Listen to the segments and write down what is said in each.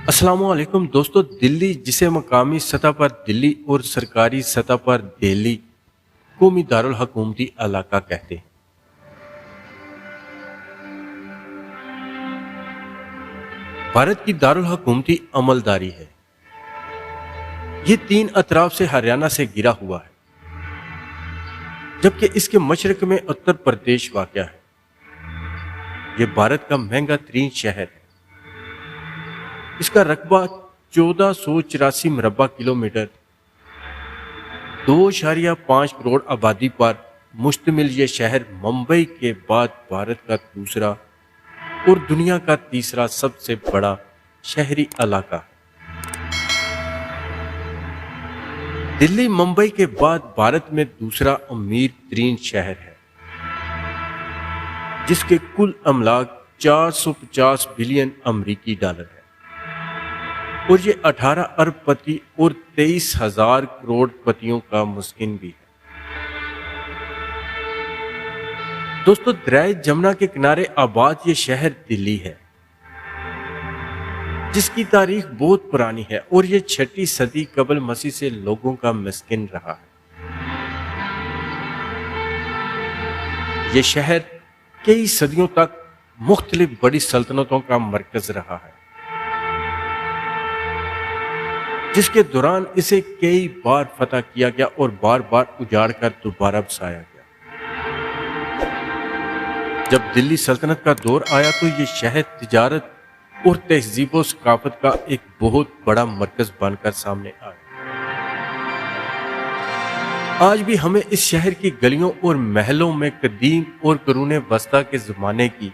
अस्सलाम वालेकुम दोस्तों। दिल्ली, जिसे मकामी सतह पर दिल्ली और सरकारी सतह पर दिल्ली कौमी दारुल हुकूमती इलाका कहते हैं। भारत की दारुल हुकूमती अमलदारी है। ये तीन अतराफ से हरियाणा से घिरा हुआ है, जबकि इसके मशरक में उत्तर प्रदेश वाक़या है। ये भारत का महंगा तरीन शहर है। इसका रकबा 1484 मुरब्बा किलोमीटर, 2.5 करोड़ आबादी पर मुश्तमिल ये शहर मुंबई के बाद भारत का दूसरा और दुनिया का तीसरा सबसे बड़ा शहरी इलाका है। दिल्ली मुंबई के बाद भारत में दूसरा अमीर तरीन शहर है, जिसके कुल अमलाक 450 बिलियन अमरीकी डॉलर है और ये 18 अरबपति और 23,000 करोड़पतियों का मुस्किन भी है। दोस्तों, दरिया जमुना के किनारे आबाद ये शहर दिल्ली है, जिसकी तारीख बहुत पुरानी है और ये 6वीं सदी कबल मसीह से लोगों का मुस्किन रहा है। ये शहर कई सदियों तक मुख्तलिफ बड़ी सल्तनतों का मरकज रहा है, जिसके दौरान इसे कई बार फतह किया गया और बार बार उजाड़ कर दोबारा बसाया गया। जब दिल्ली सल्तनत का दौर आया तो ये शहर तिजारत और तहजीब व सकाफत का एक बहुत बड़ा मरकज बनकर सामने आया। आज भी हमें इस शहर की गलियों और महलों में कदीम और करून वस्ता के ज़माने की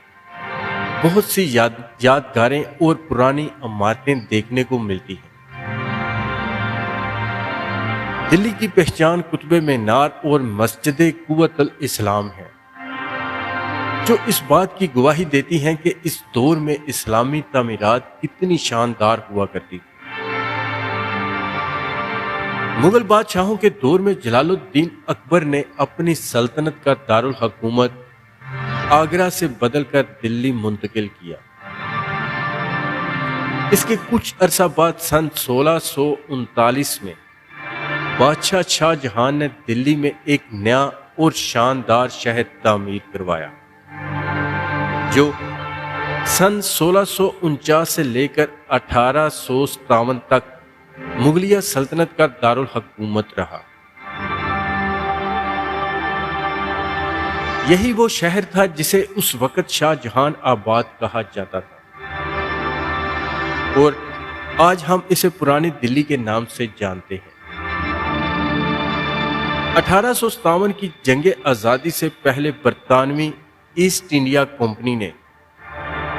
बहुत सी यादगारें और पुरानी इमारतें देखने को मिलती हैं। दिल्ली की पहचान कुतुब मीनार और मस्जिद कुव्वतुल इस्लाम है, जो इस बात की गवाही देती हैं कि इस दौर में इस्लामी तामीरात कितनी शानदार हुआ करती थी। मुगल बादशाहों के दौर में जलालुद्दीन अकबर ने अपनी सल्तनत का दारुल हुकूमत आगरा से बदलकर दिल्ली मुंतकिल किया। इसके कुछ अरसा बाद सन 1639 में बादशाह शाहजहां ने दिल्ली में एक नया और शानदार शहर तामीर करवाया, जो सन 1649 से लेकर 1857 तक मुगलिया सल्तनत का दारुल हुकूमत रहा। यही वो शहर था जिसे उस वक्त शाहजहां आबाद कहा जाता था, और आज हम इसे पुरानी दिल्ली के नाम से जानते हैं। 1857 की जंग आज़ादी से पहले बरतानवी ईस्ट इंडिया कंपनी ने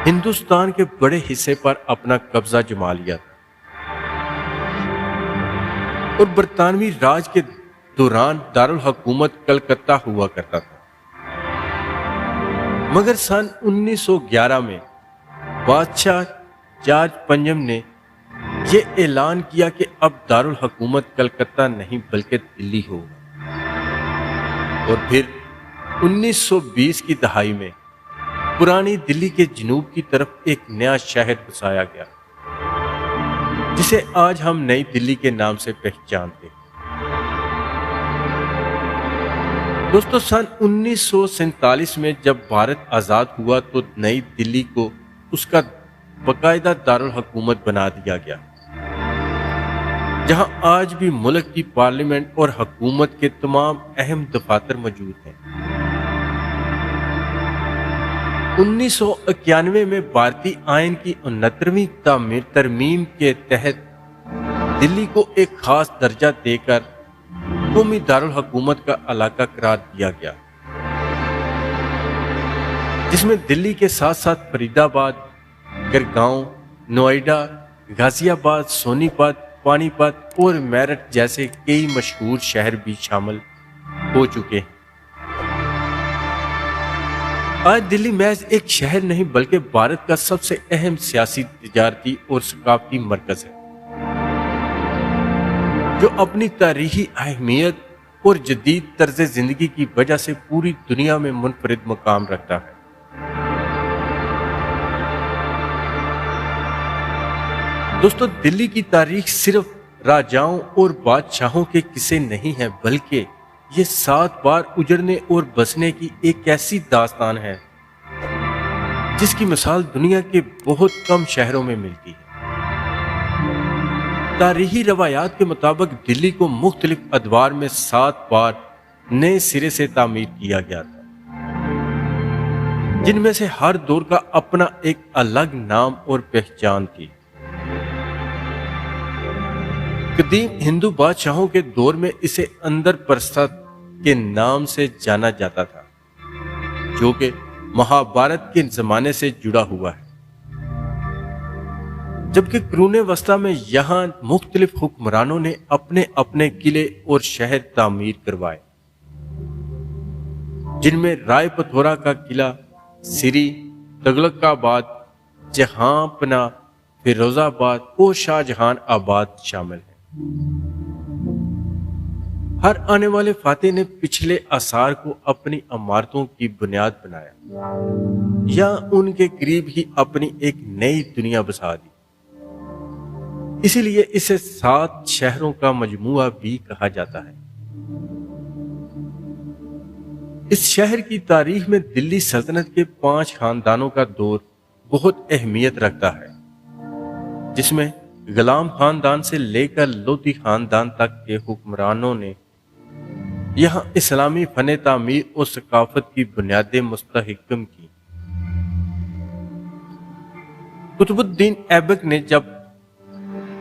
हिंदुस्तान के बड़े हिस्से पर अपना कब्जा जमा लिया था, और बरतानवी राज के दौरान दारुल हुकूमत कलकत्ता हुआ करता था। मगर सन 1911 में बादशाह जॉर्ज पंचम ने यह ऐलान किया कि अब दारुल हुकूमत कलकत्ता नहीं बल्कि दिल्ली होगा, और फिर 1920 की दहाई में पुरानी दिल्ली के जनूब की तरफ एक नया शहर बसाया गया, जिसे आज हम नई दिल्ली के नाम से पहचानते हैं। दोस्तों, सन 1947 में जब भारत आज़ाद हुआ तो नई दिल्ली को उसका बाकायदा दारुल हुकूमत बना दिया गया, जहां आज भी मुल्क की पार्लियामेंट और हुकूमत के तमाम अहम दफातर मौजूद हैं। 1991 में भारतीय आइन की 69वीं तरमीम के तहत दिल्ली को एक खास दर्जा देकर कौमी दारुल हुकूमत का इलाका करार दिया गया, जिसमें दिल्ली के साथ साथ फरीदाबाद, गिरगांव, नोएडा, गाजियाबाद, सोनीपत, पानीपत और मेरठ जैसे कई मशहूर शहर भी शामिल हो चुके हैं। आज दिल्ली महज एक शहर नहीं बल्कि भारत का सबसे अहम सियासी, तिजारती और सकाफती मरकज है, जो अपनी तारीखी अहमियत और जदीद तर्ज जिंदगी की वजह से पूरी दुनिया में मुनफरिद मकाम रखता है। دوستو دلی کی تاریخ صرف راجاؤں اور بادشاہوں کے قصے نہیں ہے، بلکہ یہ 7 بار اجڑنے اور بسنے کی ایک ایسی داستان ہے جس کی مثال دنیا کے بہت کم شہروں میں ملتی ہے۔ تاریخی روایات کے مطابق دلی کو مختلف ادوار میں 7 بار نئے سرے سے تعمیر کیا گیا تھا، جن میں سے ہر دور کا اپنا ایک الگ نام اور پہچان تھی۔ قدیم ہندو بادشاہوں کے دور میں اسے اندر پرست کے نام سے جانا جاتا تھا، جو کہ مہابھارت کے زمانے سے جڑا ہوا ہے، جبکہ قرون وسطی میں یہاں مختلف حکمرانوں نے اپنے اپنے قلعے اور شہر تعمیر کروائے، جن میں رائے پتھورا کا قلعہ، سری، تغلق آباد، جہاں پناہ، فیروز آباد اور شاہ جہان آباد شامل ہیں۔ ہر آنے والے فاتح نے پچھلے آثار کو اپنی عمارتوں کی بنیاد بنایا یا ان کے قریب ہی اپنی ایک نئی دنیا بسا دی، اسی لیے اسے 7 شہروں کا مجموعہ بھی کہا جاتا ہے۔ اس شہر کی تاریخ میں دلی سلطنت کے 5 خاندانوں کا دور بہت اہمیت رکھتا ہے، جس میں غلام خاندان سے لے کر لودھی خاندان تک کے حکمرانوں نے یہاں اسلامی فن تعمیر اور ثقافت کی بنیادیں مستحکم کی۔ قطب الدین ایبک نے جب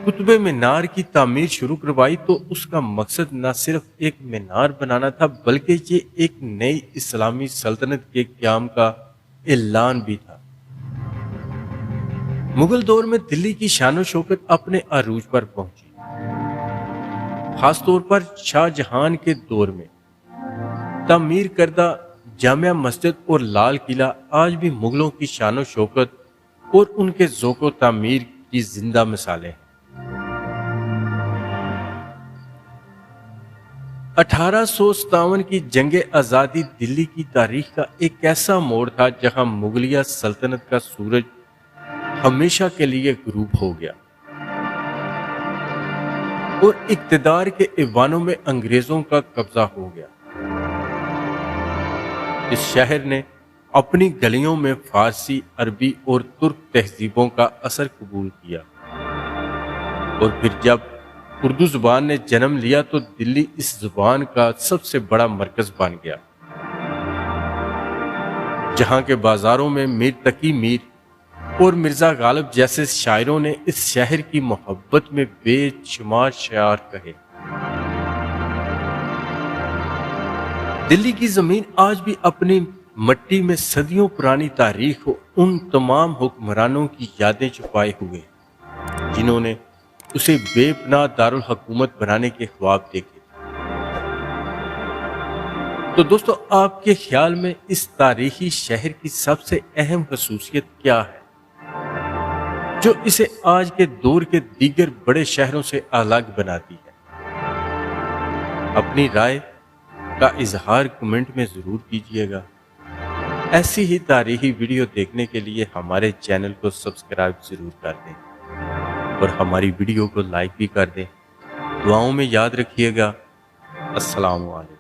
قطب مینار کی تعمیر شروع کروائی تو اس کا مقصد نہ صرف ایک مینار بنانا تھا، بلکہ یہ ایک نئی اسلامی سلطنت کے قیام کا اعلان بھی تھا۔ مغل دور میں دلی کی شان و شوکت اپنے عروج پر پہنچی، خاص طور پر شاہ جہان کے دور میں۔ تعمیر کردہ جامع مسجد اور لال قلعہ آج بھی مغلوں کی شان و شوکت اور ان کے ذوق و تعمیر کی زندہ مثالیں ہیں۔ 1857 کی جنگ آزادی دلی کی تاریخ کا ایک ایسا موڑ تھا جہاں مغلیہ سلطنت کا سورج ہمیشہ کے لیے غروب ہو گیا اور اقتدار کے ایوانوں میں انگریزوں کا قبضہ ہو گیا۔ اس شہر نے اپنی گلیوں میں فارسی، عربی اور ترک تہذیبوں کا اثر قبول کیا، اور پھر جب اردو زبان نے جنم لیا تو دلی اس زبان کا سب سے بڑا مرکز بن گیا، جہاں کے بازاروں میں میر تقی میر اور مرزا غالب جیسے شاعروں نے اس شہر کی محبت میں بے شمار شعر کہے۔ دلی کی زمین آج بھی اپنی مٹی میں صدیوں پرانی تاریخ و ان تمام حکمرانوں کی یادیں چھپائے ہوئے، جنہوں نے اسے بے پناہ دارالحکومت بنانے کے خواب دیکھے۔ تو دوستو، آپ کے خیال میں اس تاریخی شہر کی سب سے اہم خصوصیت کیا ہے جو اسے آج کے دور کے دیگر بڑے شہروں سے الگ بناتی ہے؟ اپنی رائے کا اظہار کمنٹ میں ضرور کیجیے گا۔ ایسی ہی تاریخی ویڈیو دیکھنے کے لیے ہمارے چینل کو سبسکرائب ضرور کر دیں اور ہماری ویڈیو کو لائک بھی کر دیں۔ دعاؤں میں یاد رکھیے گا۔ السلام علیکم۔